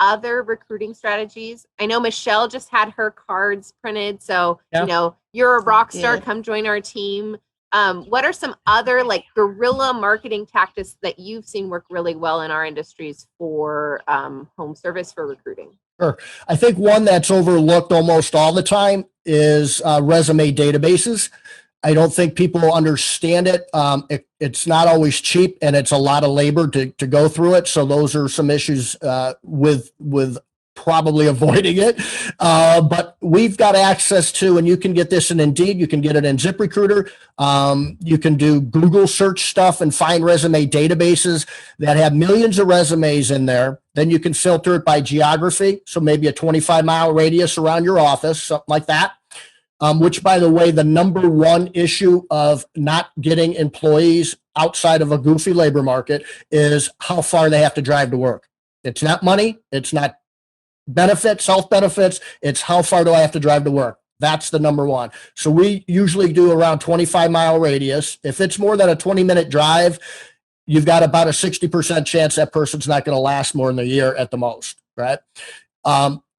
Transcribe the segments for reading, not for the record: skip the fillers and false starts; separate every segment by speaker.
Speaker 1: other recruiting strategies? I know Michelle just had her cards printed. So, you're a rock star, come join our team. What are some other like guerrilla marketing tactics that you've seen work really well in our industries for home service for recruiting?
Speaker 2: Sure. I think one that's overlooked almost all the time is resume databases. I don't think people understand it. It's not always cheap, and it's a lot of labor to go through it. So those are some issues with probably avoiding it. But we've got access to, and you can get this in Indeed, you can get it in ZipRecruiter. You can do Google search stuff and find resume databases that have millions of resumes in there. Then you can filter it by geography. So maybe a 25-mile radius around your office, something like that. Which, by the way, the number one issue of not getting employees outside of a goofy labor market is how far they have to drive to work. It's not money. It's not benefits, health benefits. It's how far do I have to drive to work? That's the number one. So we usually do around 25-mile radius. If it's more than a 20-minute drive, you've got about a 60% chance that person's not going to last more than a year at the most, right?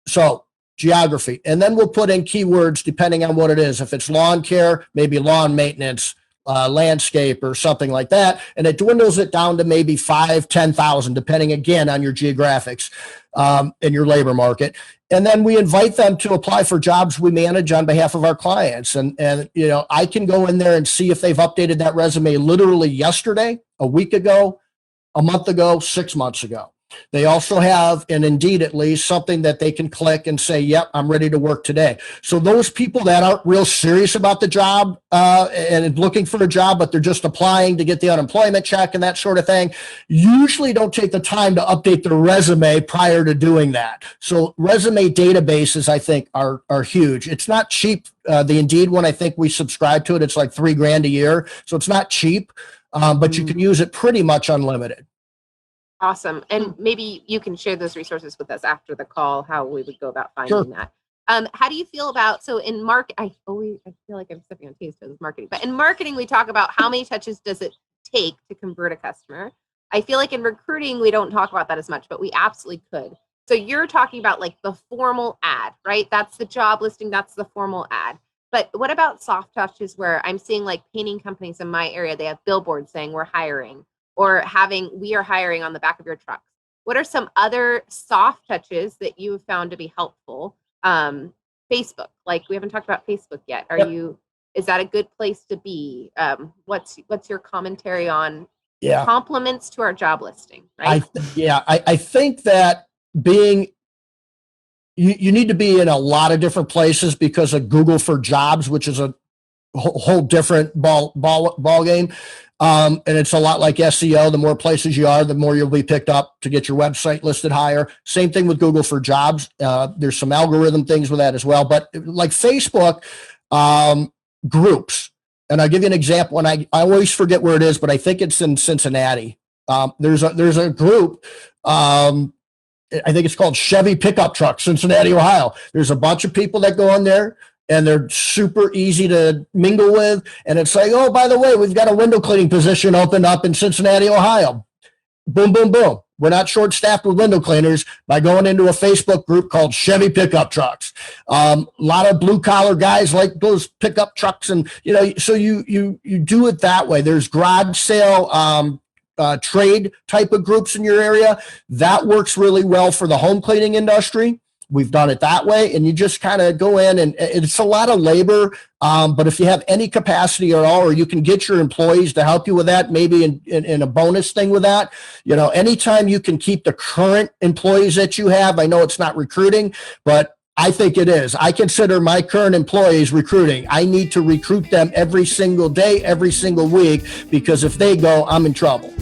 Speaker 2: So geography. And then we'll put in keywords depending on what it is. If it's lawn care, maybe lawn maintenance, landscape or something like that. And it dwindles it down to maybe 5,000, 10,000, depending again on your geographics in your labor market. And then we invite them to apply for jobs we manage on behalf of our clients. And I can go in there and see if they've updated that resume literally yesterday, a week ago, a month ago, 6 months ago. They also have, and Indeed at least, something that they can click and say, yep, I'm ready to work today. So those people that aren't real serious about the job and looking for a job, but they're just applying to get the unemployment check and that sort of thing, usually don't take the time to update their resume prior to doing that. So resume databases, I think, are huge. It's not cheap. The Indeed one, I think we subscribe to it. It's like $3,000 a year. So it's not cheap, but you can use it pretty much unlimited.
Speaker 1: Awesome. And maybe you can share those resources with us after the call, how we would go about finding that. How do you feel about, so in market, I feel like I'm stepping on toes with marketing, but in marketing, we talk about how many touches does it take to convert a customer. I feel like in recruiting, we don't talk about that as much, but we absolutely could. So you're talking about like the formal ad, right? That's the job listing. That's the formal ad. But what about soft touches where I'm seeing like painting companies in my area, they have billboards saying we're hiring, or we are hiring on the back of your trucks. What are some other soft touches that you have found to be helpful? Facebook, like we haven't talked about Facebook yet. Is that a good place to be? What's your commentary on compliments to our job listing, right?
Speaker 2: I think that you need to be in a lot of different places because of Google for Jobs, which is a whole different ball game. And it's a lot like SEO. The more places you are, the more you'll be picked up to get your website listed higher. Same thing with Google for Jobs. There's some algorithm things with that as well. But like Facebook, groups. And I'll give you an example. And I always forget where it is, but I think it's in Cincinnati. There's a group. I think it's called Chevy Pickup Truck, Cincinnati, Ohio. There's a bunch of people that go on there. And they're super easy to mingle with. And it's like, oh, by the way, we've got a window cleaning position opened up in Cincinnati, Ohio. Boom, boom, boom. We're not short-staffed with window cleaners by going into a Facebook group called Chevy Pickup Trucks. A lot of blue-collar guys like those pickup trucks. And, so you do it that way. There's garage sale trade type of groups in your area. That works really well for the home cleaning industry. We've done it that way, and you just kind of go in, and it's a lot of labor. But if you have any capacity at all, or you can get your employees to help you with that, maybe in a bonus thing with that, anytime you can keep the current employees that you have. I know it's not recruiting, but I think it is. I consider my current employees recruiting. I need to recruit them every single day, every single week, because if they go, I'm in trouble.